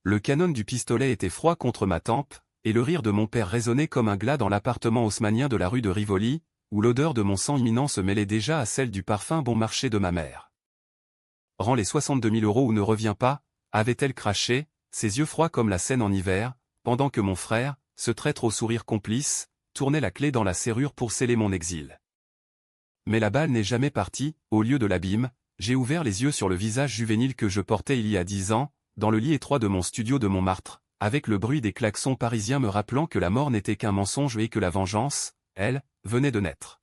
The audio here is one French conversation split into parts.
Le canon du pistolet était froid contre ma tempe, et le rire de mon père résonnait comme un glas dans l'appartement haussmannien de la rue de Rivoli, où l'odeur de mon sang imminent se mêlait déjà à celle du parfum bon marché de ma mère. « Rends les 62 000 € ou ne reviens pas », avait-elle craché, ses yeux froids comme la Seine en hiver, pendant que mon frère, ce traître au sourire complice, tournait la clé dans la serrure pour sceller mon exil. Mais la balle n'est jamais partie, au lieu de l'abîme, j'ai ouvert les yeux sur le visage juvénile que je portais il y a 10 ans, dans le lit étroit de mon studio de Montmartre, avec le bruit des klaxons parisiens me rappelant que la mort n'était qu'un mensonge et que la vengeance, elle, venait de naître.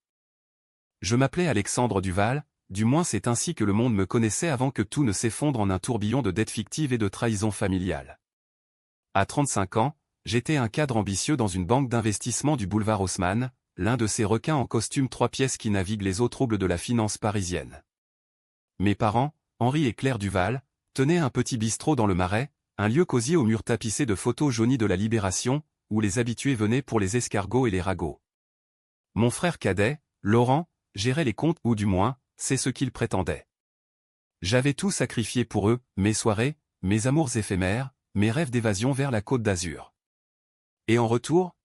Je m'appelais Alexandre Duval, du moins c'est ainsi que le monde me connaissait avant que tout ne s'effondre en un tourbillon de dettes fictives et de trahisons familiales. À 35 ans, j'étais un cadre ambitieux dans une banque d'investissement du boulevard Haussmann, l'un de ces requins en costume 3 pièces qui naviguent les eaux troubles de la finance parisienne. Mes parents, Henri et Claire Duval, tenaient un petit bistrot dans le Marais, un lieu cosy aux murs tapissés de photos jaunies de la Libération, où les habitués venaient pour les escargots et les ragots. Mon frère cadet, Laurent, gérait les comptes ou du moins, c'est ce qu'il prétendait. J'avais tout sacrifié pour eux, mes soirées, mes amours éphémères, mes rêves d'évasion vers la Côte d'Azur. Et en retour?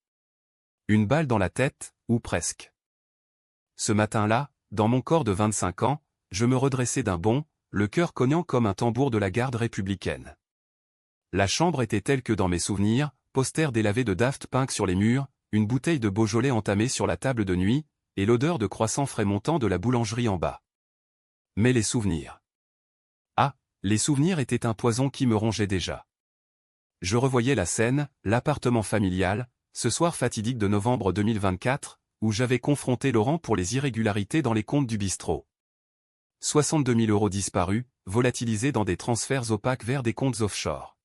Une balle dans la tête, ou presque. Ce matin-là, dans mon corps de 25 ans, je me redressais d'un bond, le cœur cognant comme un tambour de la garde républicaine. La chambre était telle que dans mes souvenirs, posters délavés de Daft Punk sur les murs, une bouteille de Beaujolais entamée sur la table de nuit, et l'odeur de croissant frais montant de la boulangerie en bas. Mais les souvenirs. Ah, les souvenirs étaient un poison qui me rongeait déjà. Je revoyais la scène, l'appartement familial, ce soir fatidique de novembre 2024, où j'avais confronté Laurent pour les irrégularités dans les comptes du bistrot. 62 000 € disparus, volatilisés dans des transferts opaques vers des comptes offshore.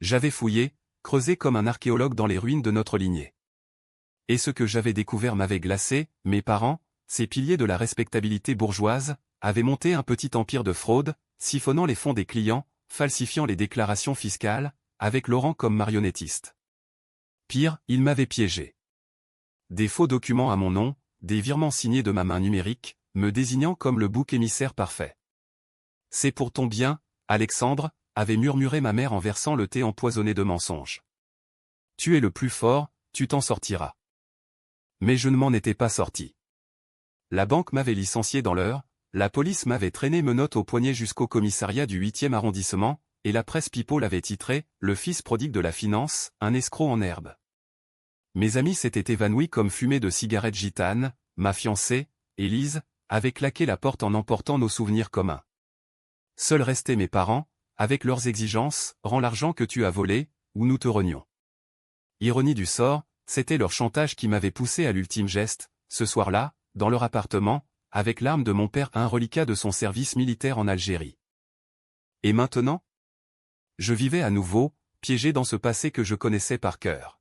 J'avais fouillé, creusé comme un archéologue dans les ruines de notre lignée. Et ce que j'avais découvert m'avait glacé, mes parents, ces piliers de la respectabilité bourgeoise, avaient monté un petit empire de fraude, siphonnant les fonds des clients, falsifiant les déclarations fiscales, avec Laurent comme marionnettiste. Pire, ils m'avaient piégé. Des faux documents à mon nom, des virements signés de ma main numérique, me désignant comme le bouc émissaire parfait. « C'est pour ton bien, Alexandre », avait murmuré ma mère en versant le thé empoisonné de mensonges. « Tu es le plus fort, tu t'en sortiras. » Mais je ne m'en étais pas sorti. La banque m'avait licencié dans l'heure, la police m'avait traîné menottes au poignet jusqu'au commissariat du 8e arrondissement, et la presse people avait titré « Le fils prodigue de la finance, un escroc en herbe ». Mes amis s'étaient évanouis comme fumée de cigarettes gitanes, ma fiancée, Élise, avait claqué la porte en emportant nos souvenirs communs. Seuls restaient mes parents, avec leurs exigences, rends l'argent que tu as volé, ou nous te renions. Ironie du sort, c'était leur chantage qui m'avait poussé à l'ultime geste, ce soir-là, dans leur appartement, avec l'arme de mon père, un reliquat de son service militaire en Algérie. Et maintenant? Je vivais à nouveau, piégé dans ce passé que je connaissais par cœur.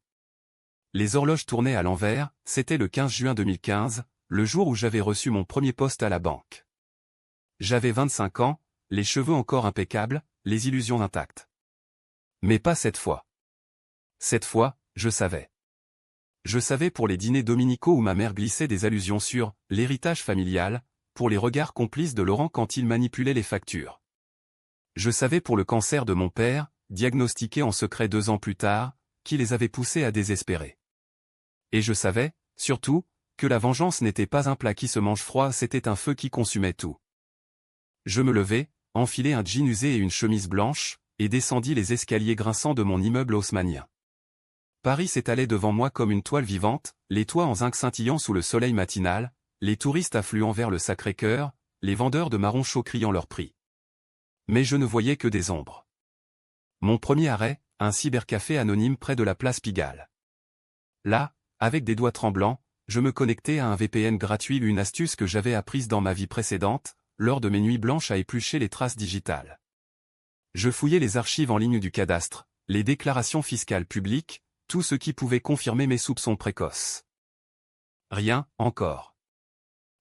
Les horloges tournaient à l'envers, c'était le 15 juin 2015, le jour où j'avais reçu mon premier poste à la banque. J'avais 25 ans, les cheveux encore impeccables, les illusions intactes. Mais pas cette fois. Cette fois, je savais. Je savais pour les dîners dominicaux où ma mère glissait des allusions sur l'héritage familial, pour les regards complices de Laurent quand il manipulait les factures. Je savais pour le cancer de mon père, diagnostiqué en secret 2 ans plus tard, qui les avait poussés à désespérer. Et je savais, surtout, que la vengeance n'était pas un plat qui se mange froid, c'était un feu qui consumait tout. Je me levai, enfilai un jean usé et une chemise blanche, et descendis les escaliers grinçants de mon immeuble haussmannien. Paris s'étalait devant moi comme une toile vivante, les toits en zinc scintillant sous le soleil matinal, les touristes affluant vers le Sacré-Cœur, les vendeurs de marrons chauds criant leur prix. Mais je ne voyais que des ombres. Mon premier arrêt, un cybercafé anonyme près de la place Pigalle. Là, avec des doigts tremblants, je me connectais à un VPN gratuit, une astuce que j'avais apprise dans ma vie précédente, lors de mes nuits blanches à éplucher les traces digitales. Je fouillais les archives en ligne du cadastre, les déclarations fiscales publiques, tout ce qui pouvait confirmer mes soupçons précoces. Rien, encore.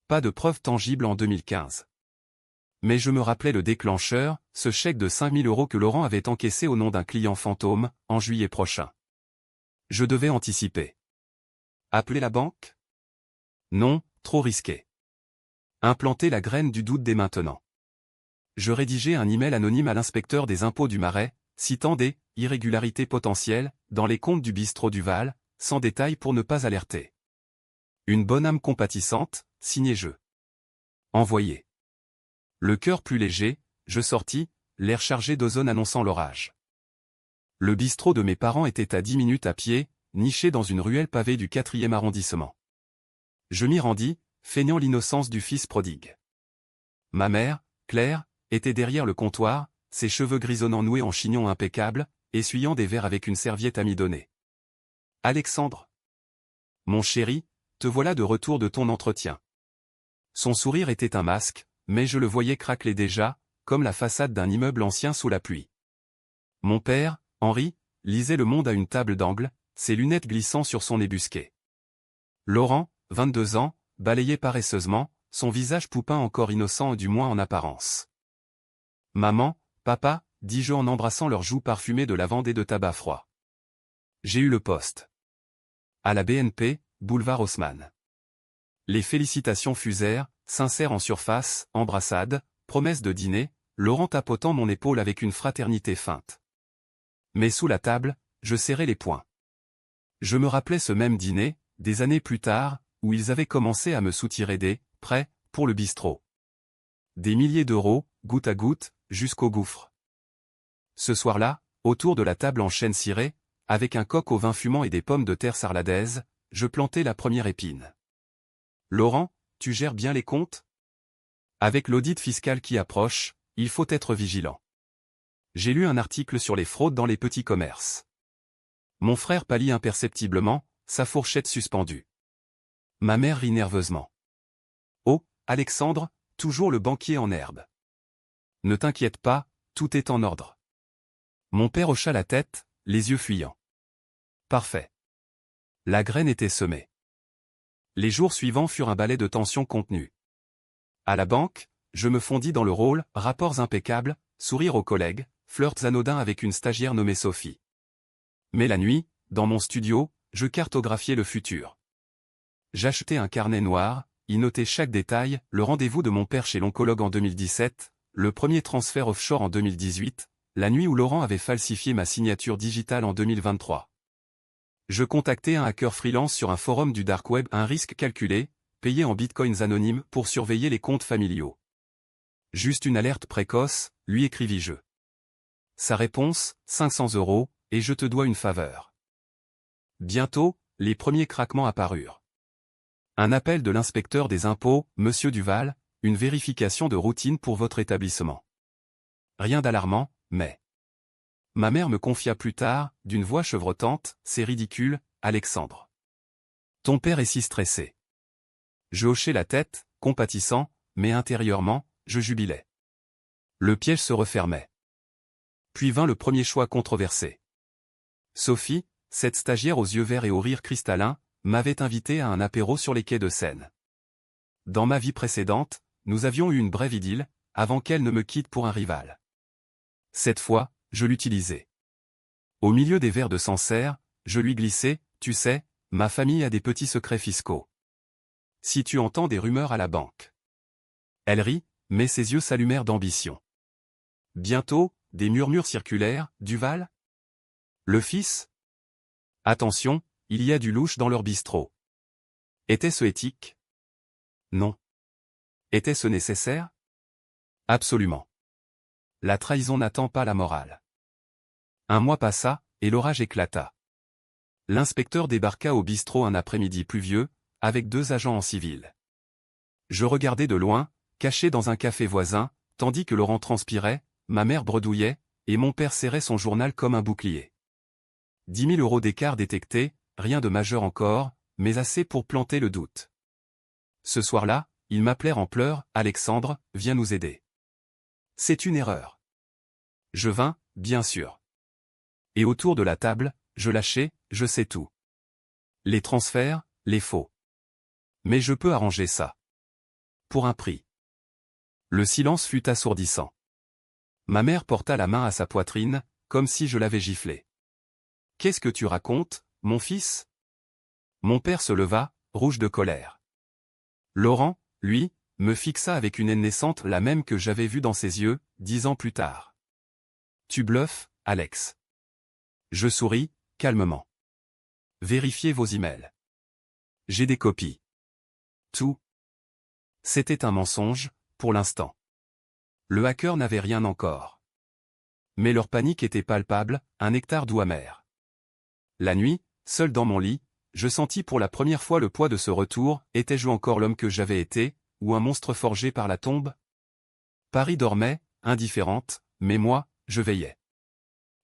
Pas de preuves tangibles en 2015. Mais je me rappelais le déclencheur, ce chèque de 5 000 € que Laurent avait encaissé au nom d'un client fantôme, en juillet prochain. Je devais anticiper. Appeler la banque? Non, trop risqué. Implanter la graine du doute dès maintenant. Je rédigeai un email anonyme à l'inspecteur des impôts du Marais, citant des « irrégularités potentielles » dans les comptes du bistrot Duval, sans détail pour ne pas alerter. Une bonne âme compatissante, signé je. Envoyé. Le cœur plus léger, je sortis, l'air chargé d'ozone annonçant l'orage. Le bistrot de mes parents était à 10 minutes à pied, niché dans une ruelle pavée du 4e arrondissement. Je m'y rendis, feignant l'innocence du fils prodigue. Ma mère, Claire, était derrière le comptoir, ses cheveux grisonnants noués en chignon impeccable, essuyant des verres avec une serviette amidonnée. « Alexandre. Mon chéri, te voilà de retour de ton entretien. » Son sourire était un masque, mais je le voyais craqueler déjà, comme la façade d'un immeuble ancien sous la pluie. Mon père, Henri, lisait Le Monde à une table d'angle, ses lunettes glissant sur son nez busqué. Laurent, 22 ans, balayait paresseusement, son visage poupin encore innocent du moins en apparence. Maman, papa, dis-je en embrassant leurs joues parfumées de lavande et de tabac froid. J'ai eu le poste. À la BNP, boulevard Haussmann. Les félicitations fusèrent, sincères en surface, embrassades, promesses de dîner, Laurent tapotant mon épaule avec une fraternité feinte. Mais sous la table, je serrais les poings. Je me rappelais ce même dîner, des années plus tard, où ils avaient commencé à me soutirer des prêts pour le bistrot. Des milliers d'euros, goutte à goutte, jusqu'au gouffre. Ce soir-là, autour de la table en chêne ciré, avec un coq au vin fumant et des pommes de terre sarladaises, je plantai la première épine. Laurent, tu gères bien les comptes? Avec l'audit fiscal qui approche, il faut être vigilant. J'ai lu un article sur les fraudes dans les petits commerces. Mon frère pâlit imperceptiblement, sa fourchette suspendue. Ma mère rit nerveusement. Oh, Alexandre, toujours le banquier en herbe. Ne t'inquiète pas, tout est en ordre. Mon père hocha la tête, les yeux fuyants. Parfait. La graine était semée. Les jours suivants furent un balai de tension contenue. À la banque, je me fondis dans le rôle, rapports impeccables, sourire aux collègues, flirts anodins avec une stagiaire nommée Sophie. Mais la nuit, dans mon studio, je cartographiais le futur. J'achetais un carnet noir, y notais chaque détail, le rendez-vous de mon père chez l'oncologue en 2017, le premier transfert offshore en 2018, la nuit où Laurent avait falsifié ma signature digitale en 2023. Je contactais un hacker freelance sur un forum du dark web, un risque calculé, payé en bitcoins anonymes pour surveiller les comptes familiaux. Juste une alerte précoce, lui écrivis-je. Sa réponse, 500 €, et je te dois une faveur. Bientôt, les premiers craquements apparurent. Un appel de l'inspecteur des impôts, Monsieur Duval, une vérification de routine pour votre établissement. Rien d'alarmant, mais... Ma mère me confia plus tard, d'une voix chevrotante, c'est ridicule, Alexandre. Ton père est si stressé. Je hochai la tête, compatissant, mais intérieurement, je jubilais. Le piège se refermait. Puis vint le premier choix controversé. Sophie, cette stagiaire aux yeux verts et au rire cristallin, m'avait invité à un apéro sur les quais de Seine. Dans ma vie précédente, nous avions eu une brève idylle, avant qu'elle ne me quitte pour un rival. Cette fois, je l'utilisais. Au milieu des verres de Sancerre, je lui glissais, tu sais, ma famille a des petits secrets fiscaux. Si tu entends des rumeurs à la banque. Elle rit, mais ses yeux s'allumèrent d'ambition. Bientôt, des murmures circulèrent, Duval? Le fils? Attention, il y a du louche dans leur bistrot. Était-ce éthique? Non. Était-ce nécessaire? Absolument. La trahison n'attend pas la morale. Un mois passa, et l'orage éclata. L'inspecteur débarqua au bistrot un après-midi pluvieux, avec 2 agents en civil. Je regardais de loin, caché dans un café voisin, tandis que Laurent transpirait, ma mère bredouillait, et mon père serrait son journal comme un bouclier. 10 000 € d'écart détectés, rien de majeur encore, mais assez pour planter le doute. Ce soir-là, ils m'appelèrent en pleurs, Alexandre, viens nous aider. C'est une erreur. Je vins, bien sûr. Et autour de la table, je lâchais, je sais tout. Les transferts, les faux. Mais je peux arranger ça. Pour un prix. Le silence fut assourdissant. Ma mère porta la main à sa poitrine, comme si je l'avais giflé. Qu'est-ce que tu racontes, mon fils? Mon père se leva, rouge de colère. Laurent, lui, me fixa avec une haine naissante, la même que j'avais vue dans ses yeux, 10 ans plus tard. Tu bluffes, Alex. Je souris, calmement. Vérifiez vos emails. J'ai des copies. Tout. C'était un mensonge, pour l'instant. Le hacker n'avait rien encore. Mais leur panique était palpable, un nectar doux amer. La nuit, seul dans mon lit, je sentis pour la première fois le poids de ce retour. Étais-je encore l'homme que j'avais été, ou un monstre forgé par la tombe? Paris dormait, indifférente, mais moi, je veillais.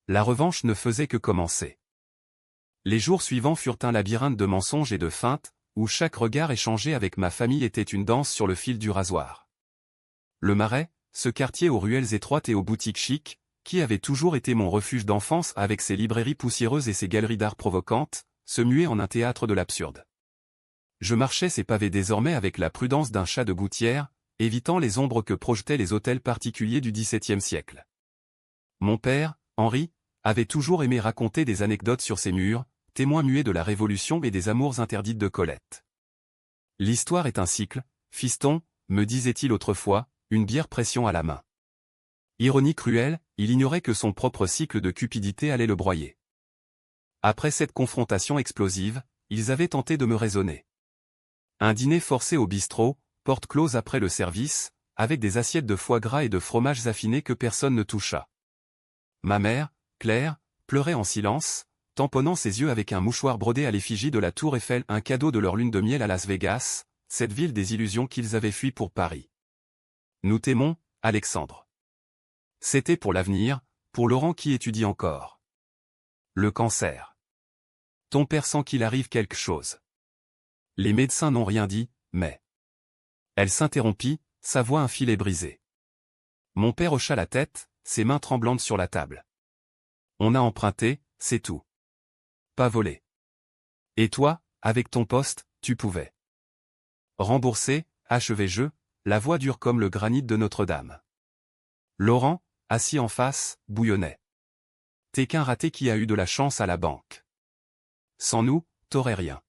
La revanche ne faisait que commencer. Les jours suivants furent un labyrinthe de mensonges et de feintes, où chaque regard échangé avec ma famille était une danse sur le fil du rasoir. Le Marais, ce quartier aux ruelles étroites et aux boutiques chics, qui avait toujours été mon refuge d'enfance avec ses librairies poussiéreuses et ses galeries d'art provocantes, se muait en un théâtre de l'absurde. Je marchais ces pavés désormais avec la prudence d'un chat de gouttière, évitant les ombres que projetaient les hôtels particuliers du XVIIe siècle. Mon père, Henri, avait toujours aimé raconter des anecdotes sur ses murs, témoin muet de la Révolution et des amours interdites de Colette. L'histoire est un cycle, fiston, me disait-il autrefois, une bière pression à la main. Ironie cruelle, il ignorait que son propre cycle de cupidité allait le broyer. Après cette confrontation explosive, ils avaient tenté de me raisonner. Un dîner forcé au bistrot, porte close après le service, avec des assiettes de foie gras et de fromages affinés que personne ne toucha. Ma mère, Claire, pleurait en silence, tamponnant ses yeux avec un mouchoir brodé à l'effigie de la Tour Eiffel, un cadeau de leur lune de miel à Las Vegas, cette ville des illusions qu'ils avaient fui pour Paris. Nous t'aimons, Alexandre. C'était pour l'avenir, pour Laurent qui étudie encore. Le cancer. Ton père sent qu'il arrive quelque chose. Les médecins n'ont rien dit, mais... Elle s'interrompit, sa voix un filet brisée. Mon père hocha la tête, ses mains tremblantes sur la table. On a emprunté, c'est tout. Pas volé. Et toi, avec ton poste, tu pouvais. Rembourser, achevai-je, la voix dure comme le granit de Notre-Dame. Laurent, assis en face, bouillonnait. T'es qu'un raté qui a eu de la chance à la banque. Sans nous, t'aurais rien.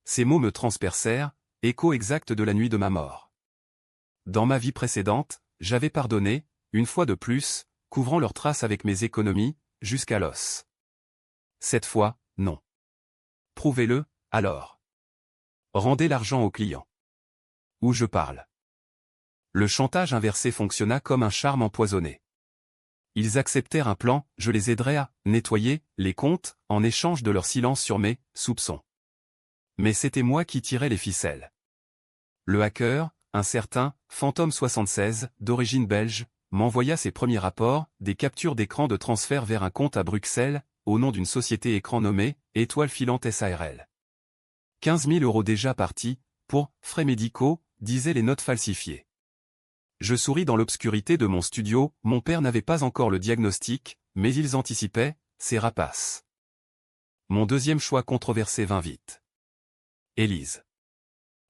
Ces mots me transpercèrent, écho exact de la nuit de ma mort. Dans ma vie précédente, j'avais pardonné, une fois de plus, couvrant leurs traces avec mes économies, jusqu'à l'os. Cette fois, non. Prouvez-le, alors. Rendez l'argent au client. Où je parle. Le chantage inversé fonctionna comme un charme empoisonné. Ils acceptèrent un plan, je les aiderais à nettoyer les comptes, en échange de leur silence sur mes soupçons. Mais c'était moi qui tirais les ficelles. Le hacker, un certain Fantôme 76, d'origine belge, m'envoya ses premiers rapports, des captures d'écran de transfert vers un compte à Bruxelles, au nom d'une société écran nommée Étoile Filante SARL. 15 000 € déjà partis, pour frais médicaux, disaient les notes falsifiées. Je souris dans l'obscurité de mon studio, mon père n'avait pas encore le diagnostic, mais ils anticipaient, ces rapaces. Mon deuxième choix controversé vint vite. Élise.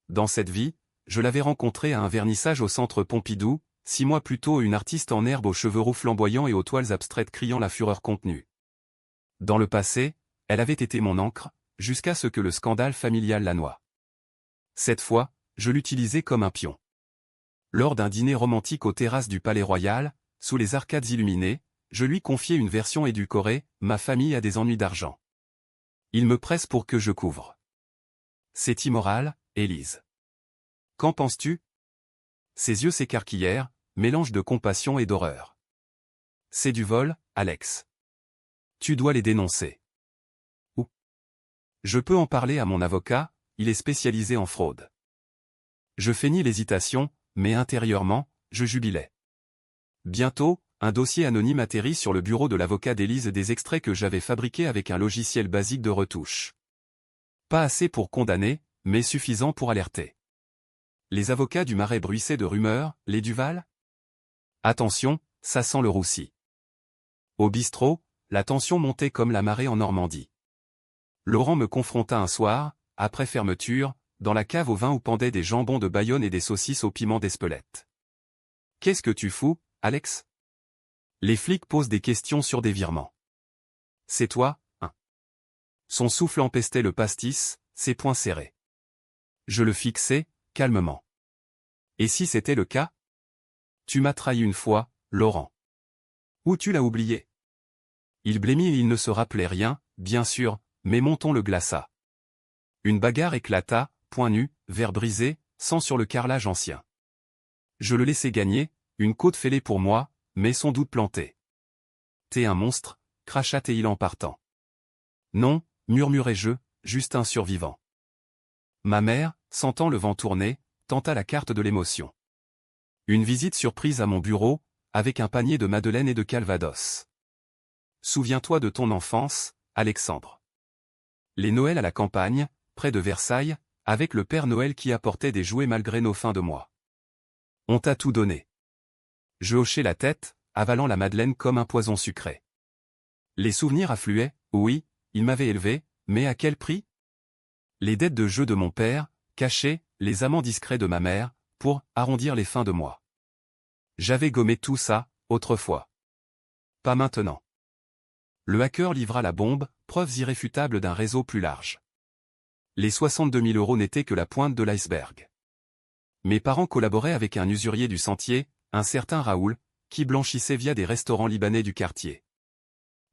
Dans cette vie, je l'avais rencontrée à un vernissage au centre Pompidou, 6 mois plus tôt, une artiste en herbe aux cheveux roux flamboyants et aux toiles abstraites criant la fureur contenue. Dans le passé, elle avait été mon encre, jusqu'à ce que le scandale familial la noie. Cette fois, je l'utilisais comme un pion. Lors d'un dîner romantique aux terrasses du Palais Royal, sous les arcades illuminées, je lui confiai une version édulcorée, ma famille a des ennuis d'argent. Il me presse pour que je couvre. C'est immoral, Élise. Qu'en penses-tu? Ses yeux s'écarquillèrent, mélange de compassion et d'horreur. C'est du vol, Alex. Tu dois les dénoncer. Où? Je peux en parler à mon avocat, il est spécialisé en fraude. Je feignis l'hésitation, mais intérieurement, je jubilais. Bientôt, un dossier anonyme atterrit sur le bureau de l'avocat d'Élise, des extraits que j'avais fabriqués avec un logiciel basique de retouche. Pas assez pour condamner, mais suffisant pour alerter. Les avocats du Marais bruissaient de rumeurs, les Duval? Attention, ça sent le roussi. Au bistrot, la tension montait comme la marée en Normandie. Laurent me confronta un soir, après fermeture, dans la cave au vin où pendaient des jambons de Bayonne et des saucisses au piment d'Espelette. Qu'est-ce que tu fous, Alex? Les flics posent des questions sur des virements. C'est toi, hein? Son souffle empestait le pastis, ses poings serrés. Je le fixais, calmement. Et si c'était le cas? Tu m'as trahi une fois, Laurent. Où tu l'as oublié? Il blêmit et il ne se rappelait rien, bien sûr, mais mon ton le glaça. Une bagarre éclata, poing nu, verre brisé, sang sur le carrelage ancien. Je le laissai gagner, une côte fêlée pour moi, mais sans doute plantée. T'es un monstre, cracha-t-il en partant. Non, murmurai-je, juste un survivant. Ma mère, sentant le vent tourner, tenta la carte de l'émotion. Une visite surprise à mon bureau, avec un panier de madeleines et de calvados. Souviens-toi de ton enfance, Alexandre. Les Noëls à la campagne, près de Versailles, avec le Père Noël qui apportait des jouets malgré nos fins de mois. On t'a tout donné. Je hochai la tête, avalant la madeleine comme un poison sucré. Les souvenirs affluaient, oui, il m'avait élevé, mais à quel prix? Les dettes de jeu de mon père, cachées, les amants discrets de ma mère, pour arrondir les fins de mois. J'avais gommé tout ça, autrefois. Pas maintenant. Le hacker livra la bombe, preuves irréfutables d'un réseau plus large. Les 62 000 € n'étaient que la pointe de l'iceberg. Mes parents collaboraient avec un usurier du Sentier, un certain Raoul, qui blanchissait via des restaurants libanais du quartier.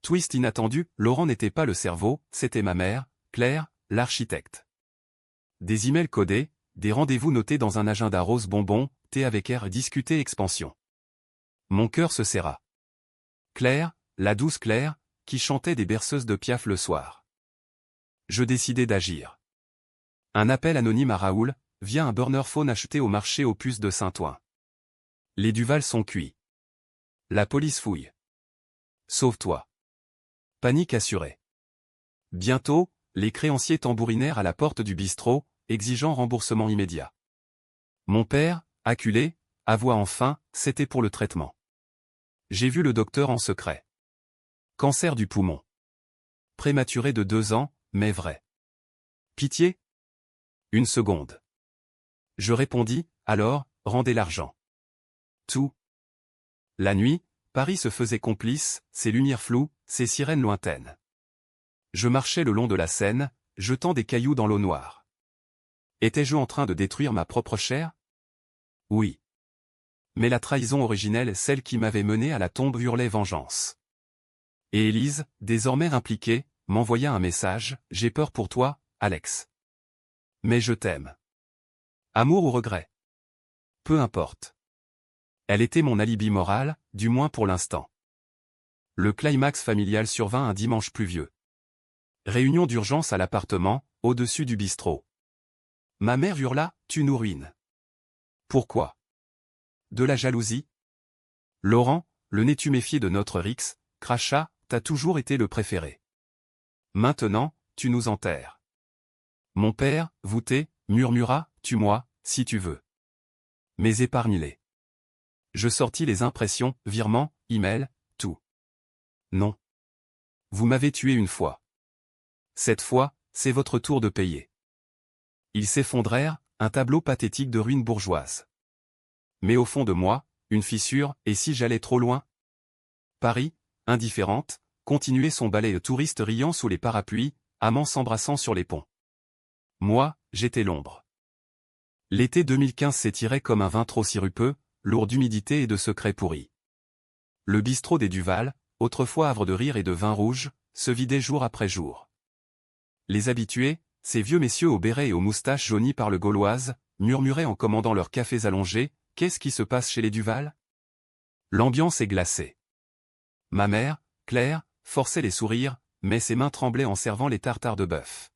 Twist inattendu, Laurent n'était pas le cerveau, c'était ma mère, Claire, l'architecte. Des emails codés, des rendez-vous notés dans un agenda rose bonbon, thé avec air discuté expansion. Mon cœur se serra. Claire, la douce Claire, qui chantait des berceuses de Piaf le soir. Je décidai d'agir. Un appel anonyme à Raoul, via un burner phone acheté au marché aux puces de Saint-Ouen. Les Duval sont cuits. La police fouille. Sauve-toi. Panique assurée. Bientôt, les créanciers tambourinèrent à la porte du bistrot, exigeant remboursement immédiat. Mon père, acculé, avoua enfin, c'était pour le traitement. J'ai vu le docteur en secret. Cancer du poumon. Prématuré de 2 ans, mais vrai. Pitié? Une seconde. Je répondis, alors, rendez l'argent. Tout. La nuit, Paris se faisait complice, ses lumières floues, ses sirènes lointaines. Je marchais le long de la Seine, jetant des cailloux dans l'eau noire. Étais-je en train de détruire ma propre chair? Oui. Mais la trahison originelle, celle qui m'avait mené à la tombe, hurlait vengeance. Et Élise, désormais impliquée, m'envoya un message, « J'ai peur pour toi, Alex. Mais je t'aime. » Amour ou regret? Peu importe. Elle était mon alibi moral, du moins pour l'instant. Le climax familial survint un dimanche pluvieux. Réunion d'urgence à l'appartement, au-dessus du bistrot. Ma mère hurla, « Tu nous ruines. » Pourquoi? De la jalousie? Laurent, le nez tuméfié de notre Rix, cracha, « T'as toujours été le préféré. Maintenant, tu nous enterres. » Mon père, voûté, murmura, « Tue-moi, si tu veux. Mais épargne-les. » Je sortis les impressions, virements, email, tout. Non. Vous m'avez tué une fois. Cette fois, c'est votre tour de payer. Ils s'effondrèrent, un tableau pathétique de ruines bourgeoises. Mais au fond de moi, une fissure, et si j'allais trop loin? Paris, indifférente, continuait son ballet de touristes riant sous les parapluies, amants s'embrassant sur les ponts. Moi, j'étais l'ombre. L'été 2015 s'étirait comme un vin trop sirupeux, lourd d'humidité et de secrets pourris. Le bistrot des Duval, autrefois havre de rire et de vin rouge, se vidait jour après jour. Les habitués, ces vieux messieurs aux bérets et aux moustaches jaunies par le Gauloise, murmuraient en commandant leurs cafés allongés, « Qu'est-ce qui se passe chez les Duval ?» L'ambiance est glacée. Ma mère, Claire, forçait les sourires, mais ses mains tremblaient en servant les tartares de bœuf.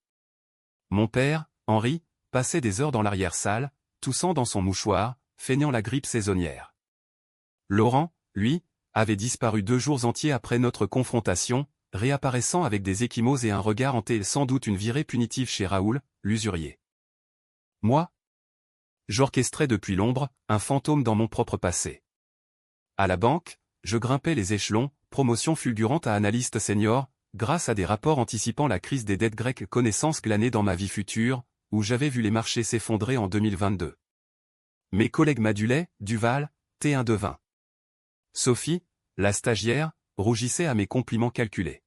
Mon père, Henri, passait des heures dans l'arrière-salle, toussant dans son mouchoir, feignant la grippe saisonnière. Laurent, lui, avait disparu 2 jours entiers après notre confrontation, réapparaissant avec des ecchymoses et un regard hanté, sans doute une virée punitive chez Raoul, l'usurier. Moi? J'orchestrais depuis l'ombre, un fantôme dans mon propre passé. À la banque, je grimpais les échelons, promotion fulgurante à analyste senior, grâce à des rapports anticipant la crise des dettes grecques, connaissances glanées dans ma vie future, où j'avais vu les marchés s'effondrer en 2022. Mes collègues m'adulaient, Duval, t'es un devin. Sophie, la stagiaire, rougissait à mes compliments calculés.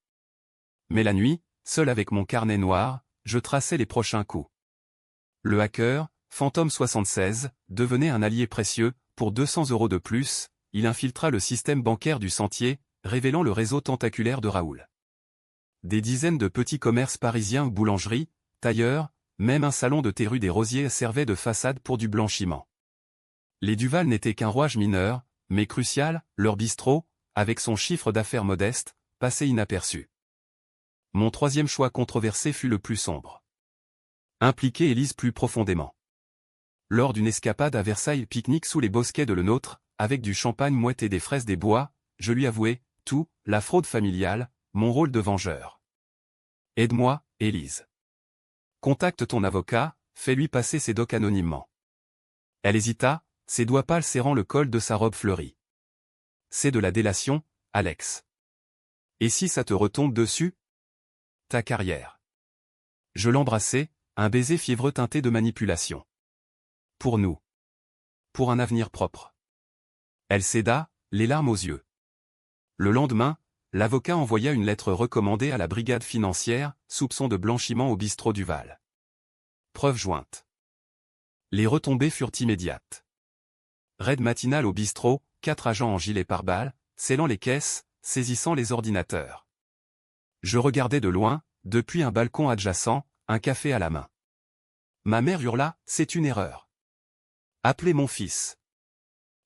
Mais la nuit, seul avec mon carnet noir, je traçais les prochains coups. Le hacker, Fantôme 76, devenait un allié précieux, pour 200 € de plus, il infiltra le système bancaire du Sentier, révélant le réseau tentaculaire de Raoul. Des dizaines de petits commerces parisiens, boulangeries, tailleurs, même un salon de thé rue des Rosiers servait de façade pour du blanchiment. Les Duval n'étaient qu'un rouage mineur, mais crucial, leur bistrot, avec son chiffre d'affaires modeste, passait inaperçu. Mon troisième choix controversé fut le plus sombre. Impliquer Élise plus profondément. Lors d'une escapade à Versailles, pique-nique sous les bosquets de Le Nôtre, avec du champagne mouette et des fraises des bois, je lui avouai, tout, la fraude familiale, mon rôle de vengeur. Aide-moi, Élise. Contacte ton avocat, fais-lui passer ses docs anonymement. Elle hésita, ses doigts pâles serrant le col de sa robe fleurie. C'est de la délation, Alex. Et si ça te retombe dessus? Ta carrière. Je l'embrassai, un baiser fiévreux teinté de manipulation. Pour nous. Pour un avenir propre. Elle céda, les larmes aux yeux. Le lendemain, l'avocat envoya une lettre recommandée à la brigade financière, soupçon de blanchiment au bistrot Duval. Preuve jointe. Les retombées furent immédiates. Raid matinal au bistrot, 4 agents en gilet pare-balles, scellant les caisses, saisissant les ordinateurs. Je regardais de loin, depuis un balcon adjacent, un café à la main. Ma mère hurla, c'est une erreur. Appelez mon fils.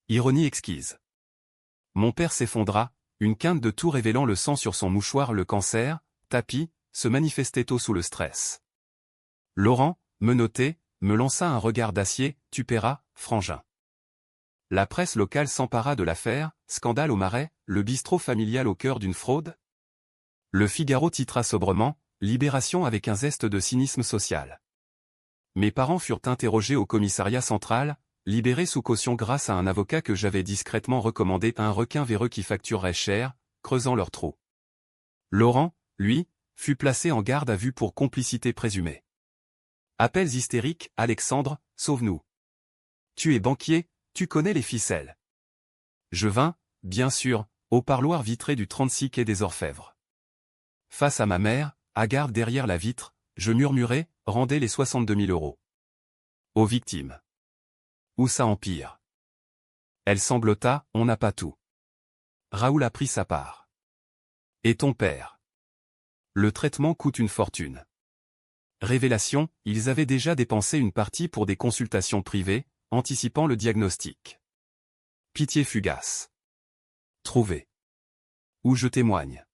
Ironie exquise. Mon père s'effondra, une quinte de tout révélant le sang sur son mouchoir. Le cancer, tapis, se manifestait tôt sous le stress. Laurent, menotté, me lança un regard d'acier, tu paieras, frangin. La presse locale s'empara de l'affaire, scandale au Marais, le bistrot familial au cœur d'une fraude. Le Figaro titra sobrement, libération avec un zeste de cynisme social. Mes parents furent interrogés au commissariat central, libérés sous caution grâce à un avocat que j'avais discrètement recommandé à un requin véreux qui facturerait cher, creusant leur trou. Laurent, lui, fut placé en garde à vue pour complicité présumée. Appels hystériques, Alexandre, sauve-nous. Tu es banquier, tu connais les ficelles. Je vins, bien sûr, au parloir vitré du 36 quai des Orfèvres. Face à ma mère, hagarde derrière la vitre, je murmurai, rendez les 62 000 euros. Aux victimes. Ou ça empire. Elle sanglota, on n'a pas tout. Raoul a pris sa part. Et ton père? Le traitement coûte une fortune. Révélation, ils avaient déjà dépensé une partie pour des consultations privées, anticipant le diagnostic. Pitié fugace. Trouvé. Où je témoigne.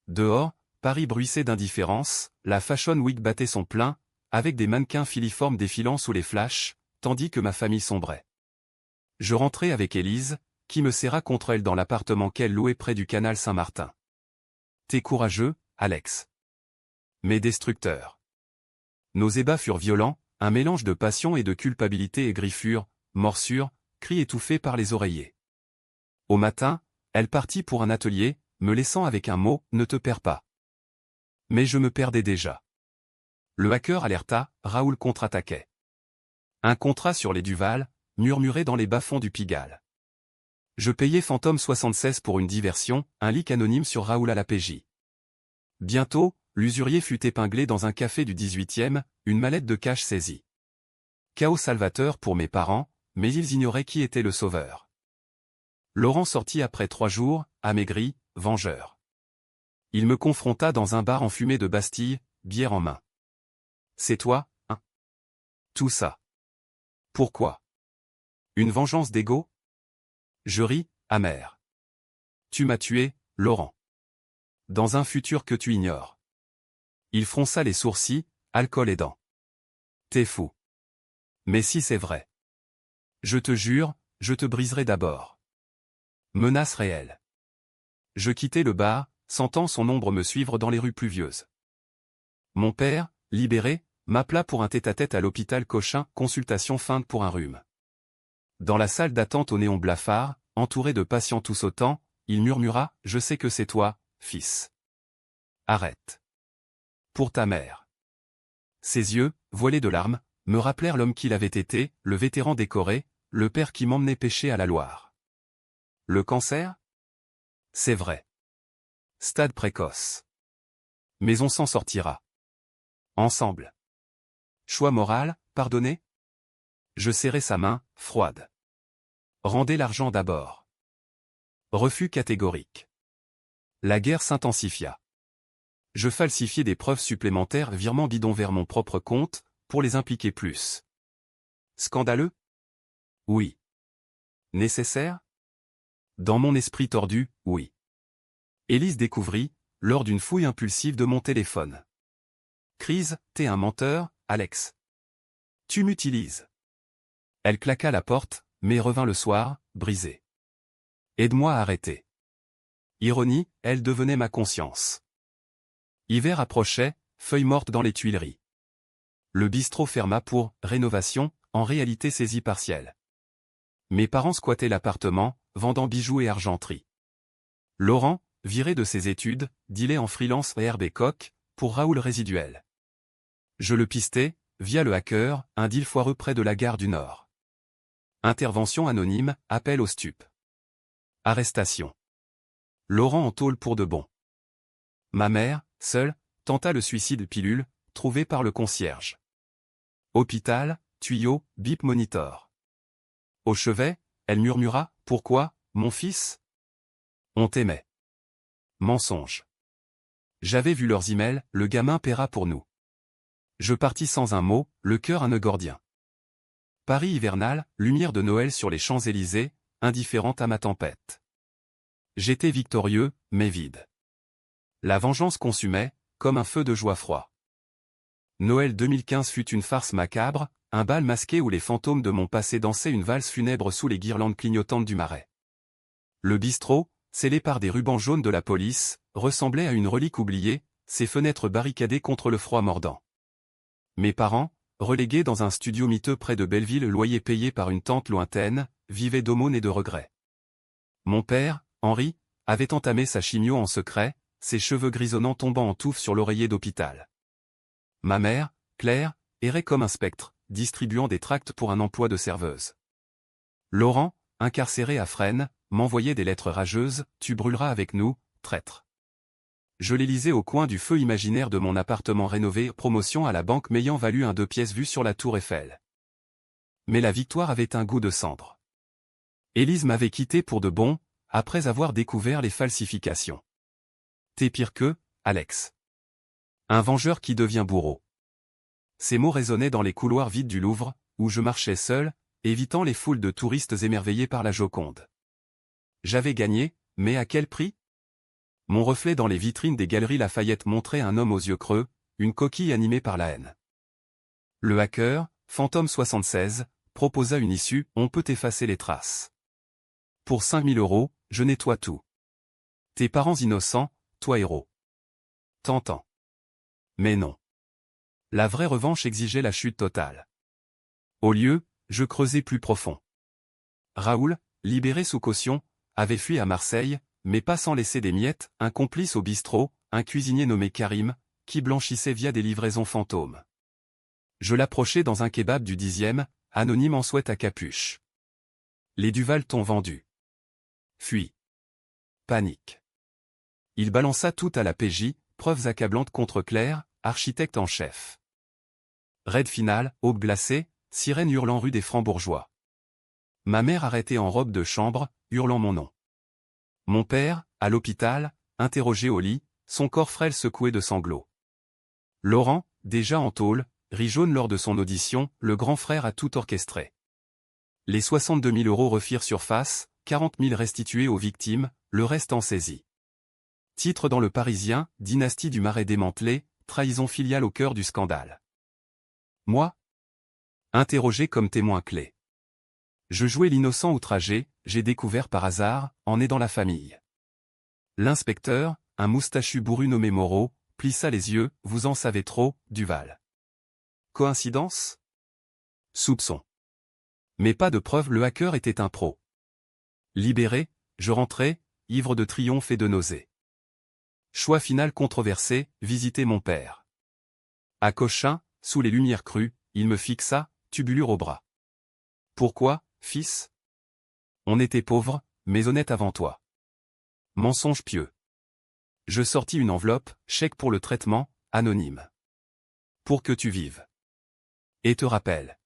Dehors, Paris bruissait d'indifférence, la Fashion Week battait son plein, avec des mannequins filiformes défilant sous les flashs, tandis que ma famille sombrait. Je rentrai avec Élise, qui me serra contre elle dans l'appartement qu'elle louait près du canal Saint-Martin. T'es courageux, Alex. Mais destructeur. Nos ébats furent violents, un mélange de passion et de culpabilité et griffures, morsures, cris étouffés par les oreillers. Au matin, elle partit pour un atelier, me laissant avec un mot, ne te perds pas. Mais je me perdais déjà. Le hacker alerta, Raoul contre-attaquait. Un contrat sur les Duval, murmuré dans les bas-fonds du Pigalle. Je payais Fantôme 76 pour une diversion, un leak anonyme sur Raoul à la PJ. Bientôt, l'usurier fut épinglé dans un café du 18e, une mallette de cash saisie. Chaos salvateur pour mes parents, mais ils ignoraient qui était le sauveur. Laurent sortit après 3 jours, amaigri, vengeur. Il me confronta dans un bar enfumé de Bastille, bière en main. C'est toi, hein? Tout ça. Pourquoi? Une vengeance d'ego? Je ris, amer. Tu m'as tué, Laurent. Dans un futur que tu ignores. Il fronça les sourcils, alcool aidant. T'es fou. Mais si c'est vrai. Je te jure, je te briserai d'abord. Menace réelle. Je quittai le bar, sentant son ombre me suivre dans les rues pluvieuses. Mon père, libéré, m'appela pour un tête-à-tête à l'hôpital Cochin, consultation feinte pour un rhume. Dans la salle d'attente au néon blafard, entouré de patients tous autant, il murmura, je sais que c'est toi, fils. Arrête. Pour ta mère. Ses yeux, voilés de larmes, me rappelèrent l'homme qu'il avait été, le vétéran décoré, le père qui m'emmenait pêcher à la Loire. Le cancer? C'est vrai. Stade précoce. Mais on s'en sortira. Ensemble. Choix moral, pardonner? Je serrai sa main, froide. Rendez l'argent d'abord. Refus catégorique. La guerre s'intensifia. Je falsifiai des preuves supplémentaires, virement bidon vers mon propre compte, pour les impliquer plus. Scandaleux? Oui. Nécessaire? Dans mon esprit tordu, oui. Élise découvrit, lors d'une fouille impulsive de mon téléphone. Crise, t'es un menteur, Alex. Tu m'utilises. Elle claqua la porte, mais revint le soir, brisée. Aide-moi à arrêter. Ironie, elle devenait ma conscience. Hiver approchait, feuilles mortes dans les Tuileries. Le bistrot ferma pour rénovation, en réalité saisie partielle. Mes parents squattaient l'appartement, vendant bijoux et argenterie. Laurent, viré de ses études, dealait en freelance Herbe et Coq, pour Raoul Résiduel. Je le pistais, via le hacker, un deal foireux près de la gare du Nord. Intervention anonyme, appel au stup. Arrestation. Laurent en tôle pour de bon. Ma mère, seule, tenta le suicide pilule, trouvé par le concierge. Hôpital, tuyau, bip monitor. Au chevet, elle murmura, « Pourquoi, mon fils ? On t'aimait. » Mensonge. J'avais vu leurs emails, le gamin paiera pour nous. Je partis sans un mot, le cœur un nœud gordien. Paris hivernal, lumière de Noël sur les Champs-Élysées, indifférente à ma tempête. J'étais victorieux, mais vide. La vengeance consumait, comme un feu de joie froid. Noël 2015 fut une farce macabre, un bal masqué où les fantômes de mon passé dansaient une valse funèbre sous les guirlandes clignotantes du Marais. Le bistrot, scellé par des rubans jaunes de la police, ressemblait à une relique oubliée, ses fenêtres barricadées contre le froid mordant. Mes parents, relégués dans un studio miteux près de Belleville, loyer payé par une tante lointaine, vivaient d'aumônes et de regrets. Mon père, Henri, avait entamé sa chimio en secret, ses cheveux grisonnants tombant en touffe sur l'oreiller d'hôpital. Ma mère, Claire, errait comme un spectre, distribuant des tracts pour un emploi de serveuse. Laurent, incarcéré à Fresnes, m'envoyait des lettres rageuses, « Tu brûleras avec nous, traître ». Je les lisais au coin du feu imaginaire de mon appartement rénové, promotion à la banque m'ayant valu un 2 pièces vue sur la tour Eiffel. Mais la victoire avait un goût de cendre. Élise m'avait quitté pour de bon, après avoir découvert les falsifications. T'es pire que, Alex. Un vengeur qui devient bourreau. Ces mots résonnaient dans les couloirs vides du Louvre, où je marchais seul, évitant les foules de touristes émerveillés par la Joconde. J'avais gagné, mais à quel prix? Mon reflet dans les vitrines des galeries Lafayette montrait un homme aux yeux creux, une coquille animée par la haine. Le hacker, Fantôme 76, proposa une issue, on peut effacer les traces. Pour 5000 €, je nettoie tout. Tes parents innocents, toi héros. Tentant. Mais non. La vraie revanche exigeait la chute totale. Au lieu, je creusais plus profond. Raoul, libéré sous caution, avait fui à Marseille, mais pas sans laisser des miettes, un complice au bistrot, un cuisinier nommé Karim, qui blanchissait via des livraisons fantômes. Je l'approchai dans un kebab du 10e, anonyme en sweat à capuche. Les Duval t'ont vendu. Fuis. Panique. Il balança tout à la PJ, preuves accablantes contre Claire, architecte en chef. Raid final, aube glacée, sirène hurlant rue des Francs-Bourgeois. Ma mère arrêtée en robe de chambre, hurlant mon nom. Mon père, à l'hôpital, interrogé au lit, son corps frêle secoué de sanglots. Laurent, déjà en tôle, rit jaune lors de son audition, le grand frère a tout orchestré. Les 62 000 € refirent surface, 40 000 restitués aux victimes, le reste en saisie. Titre dans Le Parisien, dynastie du Marais démantelée, trahison filiale au cœur du scandale. Moi? Interrogé comme témoin clé. Je jouais l'innocent outragé, j'ai découvert par hasard, en aidant la famille. L'inspecteur, un moustachu bourru nommé Moreau, plissa les yeux, vous en savez trop, Duval. Coïncidence? Soupçon. Mais pas de preuve, le hacker était un pro. Libéré, je rentrais, ivre de triomphe et de nausée. Choix final controversé, visiter mon père. À Cochin, sous les lumières crues, il me fixa, tubulure au bras. Pourquoi, fils? On était pauvre, mais honnête avant toi. Mensonge pieux. Je sortis une enveloppe, chèque pour le traitement, anonyme. Pour que tu vives. Et te rappelle.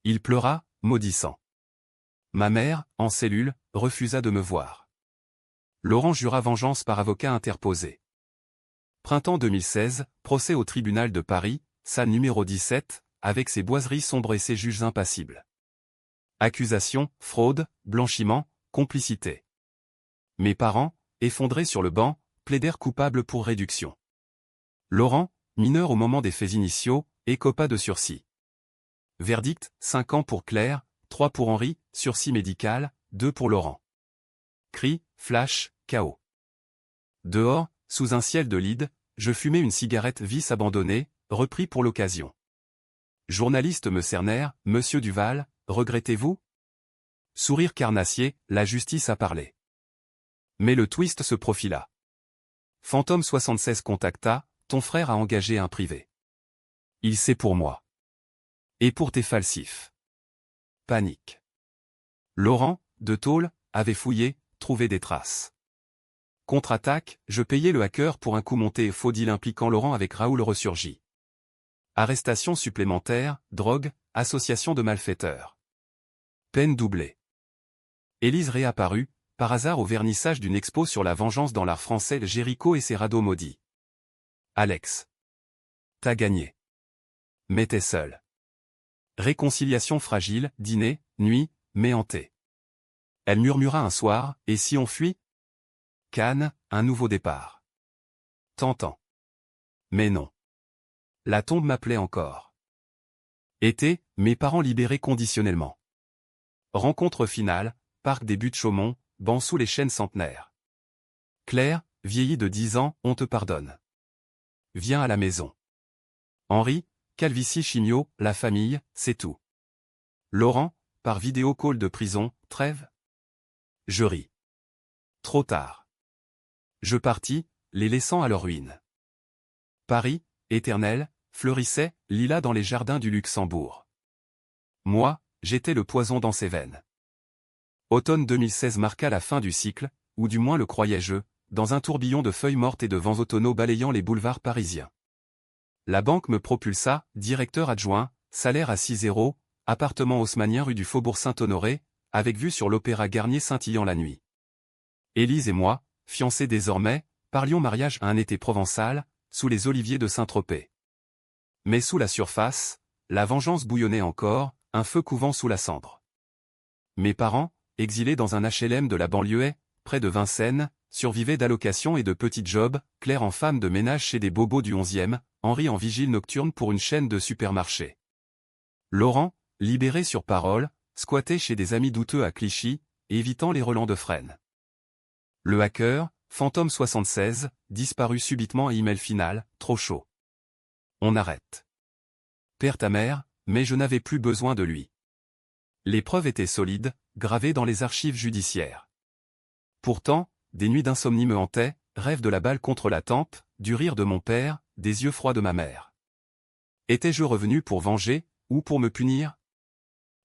Il pleura, maudissant. Ma mère, en cellule, refusa de me voir. Laurent jura vengeance par avocat interposé. Printemps 2016, procès au tribunal de Paris, salle numéro 17, avec ses boiseries sombres et ses juges impassibles. Accusation, fraude, blanchiment, complicité. Mes parents, effondrés sur le banc, plaidèrent coupables pour réduction. Laurent, mineur au moment des faits initiaux, écopa de sursis. Verdict, 5 ans pour Claire, 3 pour Henri, sursis médical, 2 pour Laurent. Cri, flash, chaos. Dehors, sous un ciel de lead, je fumais une cigarette vice abandonnée, repris pour l'occasion. Journaliste me cernèrent, Monsieur Duval, regrettez-vous? Sourire carnassier, la justice a parlé. Mais le twist se profila. Fantôme 76 contacta, ton frère a engagé un privé. Il sait pour moi. Et pour tes falsifs. Panique. Laurent, de tôle, avait fouillé, trouvé des traces. Contre-attaque, je payais le hacker pour un coup monté et faux deal impliquant Laurent avec Raoul ressurgi. Arrestation supplémentaire, drogue, association de malfaiteurs. Peine doublée. Élise réapparut, par hasard au vernissage d'une expo sur la vengeance dans l'art français Géricault et ses radeaux maudits. Alex. T'as gagné. Mais t'es seul. Réconciliation fragile, dîner, nuit, mais hanté. Elle murmura un soir, et si on fuit? Cannes, un nouveau départ. Tentant. Mais non. La tombe m'appelait encore. Été, mes parents libérés conditionnellement. Rencontre finale, parc des Buttes-Chaumont, banc sous les chênes centenaires. Claire, vieillie de 10 ans, on te pardonne. Viens à la maison. Henri, calvitie chimio, la famille, c'est tout. Laurent, par vidéo call de prison, trêve. Je ris. Trop tard. Je partis, les laissant à leur ruine. Paris, éternel, fleurissait, lilas dans les jardins du Luxembourg. Moi, j'étais le poison dans ses veines. Automne 2016 marqua la fin du cycle, ou du moins le croyais-je, dans un tourbillon de feuilles mortes et de vents automnaux balayant les boulevards parisiens. La banque me propulsa, directeur adjoint, salaire à 6 €, appartement haussmannien rue du Faubourg Saint-Honoré, avec vue sur l'Opéra Garnier scintillant la nuit. Élise et moi, fiancés désormais, parlions mariage à un été provençal, sous les oliviers de Saint-Tropez. Mais sous la surface, la vengeance bouillonnait encore, un feu couvant sous la cendre. Mes parents, exilés dans un HLM de la banlieue, près de Vincennes, survivaient d'allocations et de petits jobs, Claire en femme de ménage chez des bobos du 11e, Henri en vigile nocturne pour une chaîne de supermarchés. Laurent, libéré sur parole, squattait chez des amis douteux à Clichy, évitant les relents de Fresnes. Le hacker, Fantôme 76, disparut subitement et email final, trop chaud. On arrête. Père ta mère, mais je n'avais plus besoin de lui. Les preuves étaient solides, gravées dans les archives judiciaires. Pourtant, des nuits d'insomnie me hantaient, rêve de la balle contre la tempe, du rire de mon père, des yeux froids de ma mère. Étais-je revenu pour venger, ou pour me punir?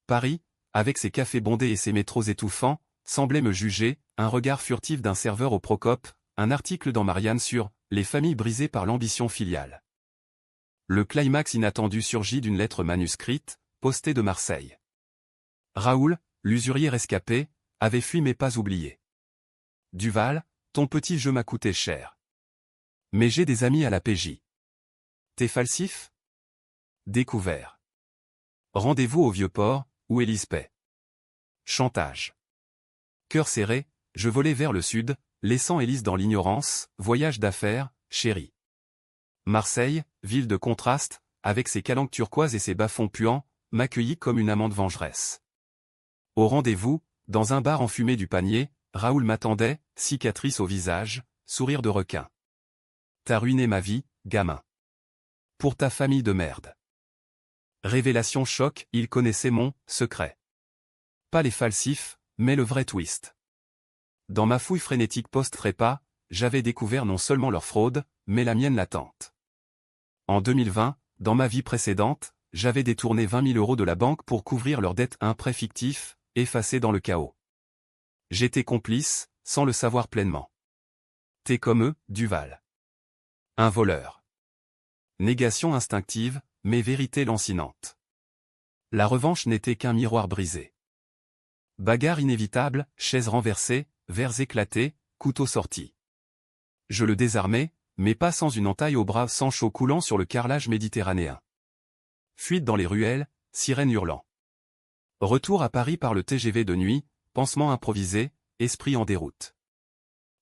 Paris, avec ses cafés bondés et ses métros étouffants, semblait me juger, un regard furtif d'un serveur au Procope, un article dans Marianne sur « Les familles brisées par l'ambition filiale ». Le climax inattendu surgit d'une lettre manuscrite, postée de Marseille. Raoul, l'usurier rescapé, avait fui mais pas oublié. Duval, ton petit jeu m'a coûté cher. Mais j'ai des amis à la PJ. T'es falsif? Découvert. Rendez-vous au Vieux-Port, où Élise paie. Chantage. Cœur serré, je volais vers le sud, laissant Élise dans l'ignorance, voyage d'affaires, chérie. Marseille, ville de contraste, avec ses calanques turquoises et ses bas-fonds puants, m'accueillit comme une amante vengeresse. Au rendez-vous, dans un bar enfumé du panier, Raoul m'attendait, cicatrice au visage, sourire de requin. T'as ruiné ma vie, gamin. Pour ta famille de merde. Révélation choc, il connaissait mon secret. Pas les falsifs, mais le vrai twist. Dans ma fouille frénétique post-trépas, j'avais découvert non seulement leur fraude, mais la mienne latente. En 2020, dans ma vie précédente, j'avais détourné 20 000 € de la banque pour couvrir leurs dettes, un prêt fictif, effacé dans le chaos. J'étais complice, sans le savoir pleinement. T'es comme eux, Duval. Un voleur. Négation instinctive, mais vérité lancinante. La revanche n'était qu'un miroir brisé. Bagarre inévitable, chaises renversées, verres éclatés, couteau sorti. Je le désarmai, mais pas sans une entaille au bras, sang chaud coulant sur le carrelage méditerranéen. Fuite dans les ruelles, sirènes hurlant. Retour à Paris par le TGV de nuit, pansement improvisé, esprit en déroute.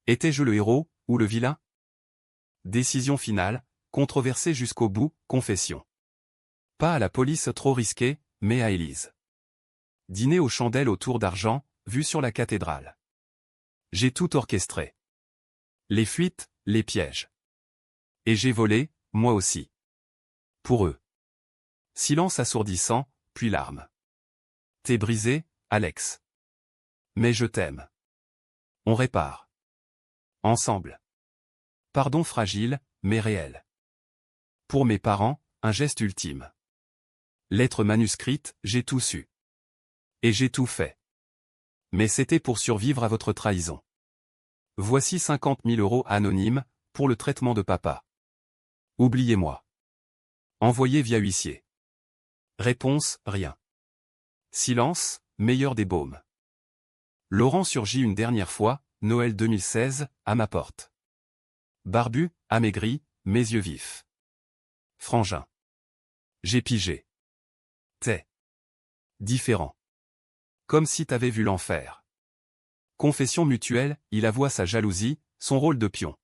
Étais-je le héros, ou le vilain? Décision finale, controversée jusqu'au bout, confession. Pas à la police trop risquée, mais à Élise. Dîner aux chandelles autour d'argent, vue sur la cathédrale. J'ai tout orchestré. Les fuites, les pièges. Et j'ai volé, moi aussi. Pour eux. Silence assourdissant, puis larmes. T'es brisé, Alex. Mais je t'aime. On répare. Ensemble. Pardon fragile, mais réel. Pour mes parents, un geste ultime. Lettre manuscrite, j'ai tout su. Et j'ai tout fait. Mais c'était pour survivre à votre trahison. Voici 50 000 € anonymes, pour le traitement de papa. Oubliez-moi. Envoyé via huissier. Réponse, rien. Silence, meilleur des baumes. Laurent surgit une dernière fois, Noël 2016, à ma porte. Barbu, amaigri, mes yeux vifs. Frangin. J'ai pigé. T'es différent. Comme si t'avais vu l'enfer. Confession mutuelle, il avoua sa jalousie, son rôle de pion.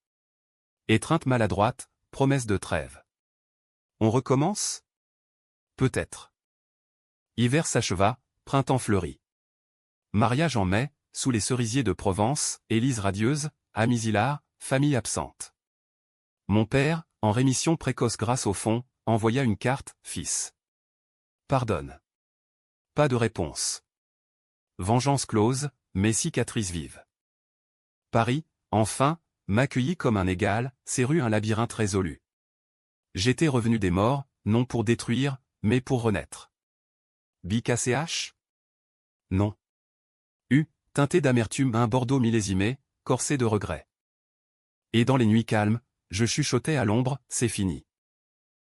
Étreinte maladroite, promesse de trêve. On recommence? Peut-être. Hiver s'acheva, printemps fleuri. Mariage en mai, sous les cerisiers de Provence, Élise radieuse, amis hilars, famille absente. Mon père, en rémission précoce grâce au fond, envoya une carte, fils. Pardonne. Pas de réponse. Vengeance close, mais cicatrice vive. Paris, enfin, m'accueillit comme un égal, ses rues un labyrinthe résolu. J'étais revenu des morts, non pour détruire, mais pour renaître. BKCH? Non. Teinté d'amertume, un Bordeaux millésimé, corsé de regrets. Et dans les nuits calmes, je chuchotais à l'ombre, c'est fini.